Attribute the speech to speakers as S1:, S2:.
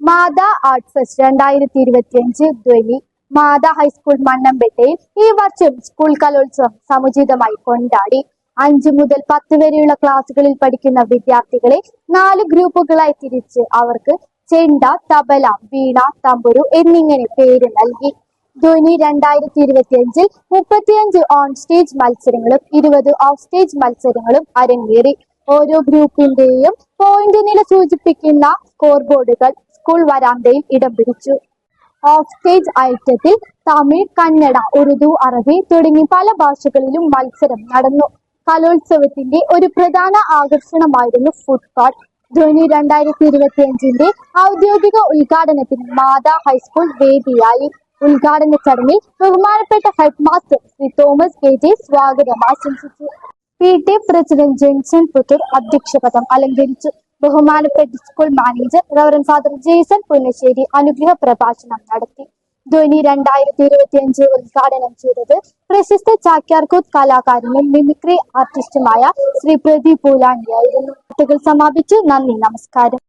S1: മാതാ art fest 2025 ധ്വനി മാതാ high school മണ്ണമ്പേട്ടയിൽ ഈ വർഷം school കലോത്സവം സമുചിതമായി കൊണ്ടാടി. 5 മുതൽ 10 വരെയുള്ള ക്ലാസുകളിൽ പഠിക്കുന്ന വിദ്യാർത്ഥികളെ 4 ഗ്രൂപ്പുകളായി തിരിച്ച് അവർക്ക് ചെണ്ട, തബല, വീണ, തമ്പുരു എന്നിങ്ങനെ പേര് നൽകി. ധ്വനി 2025 35 ഓൺ സ്റ്റേജ് മത്സരങ്ങളും 20 ഓഫ് സ്റ്റേജ് മത്സരങ്ങളും അരങ്ങേറി. ഓരോ ഗ്രൂപ്പിന്റെയും പോയിന്റ് നില സൂചിപ്പിക്കുന്ന സ്കോർ ബോർഡുകൾ സ്കൂൾ വരാന്തയിൽ ഇടം പിടിച്ചു. ഓഫ് സ്റ്റേജ് ഐറ്റത്തിൽ തമിഴ്, കന്നഡ, ഉറുദു, അറബി തുടങ്ങി പല ഭാഷകളിലും മത്സരം നടന്നു. കലോത്സവത്തിന്റെ ഒരു പ്രധാന ആകർഷണമായിരുന്നു ഫുഡ് കോർട്ട്. ധ്വനി 2025 ഔദ്യോഗിക ഉദ്ഘാടനത്തിന് മാതാ ഹൈസ്കൂൾ വേദിയായി. ഉദ്ഘാടന ചടങ്ങിൽ ബഹുമാനപ്പെട്ട head master Shri Thomas KJ സ്വാഗതം ആശംസിച്ചു. PTA പ്രസിഡന്റ് ജെൻസൺ പുത്തൂർ അധ്യക്ഷപദം അലങ്കരിച്ചു. ബഹുമാനപ്പെട്ട school manager reverend father Jason Punnassery അനുഗ്രഹ പ്രഭാഷണം നടത്തി. ധ്വനി 2025 ഉദ്ഘാടനം ചെയ്തത് പ്രശസ്ത ചാക്യാർകൂത്ത് കലാകാരനും മിമിക്രി ആർട്ടിസ്റ്റുമായ ശ്രീ പ്രദീപ് പൂലാനിയായിരുന്നു. കുട്ടികൾ സമാപിച്ചു. നന്ദി, നമസ്കാരം.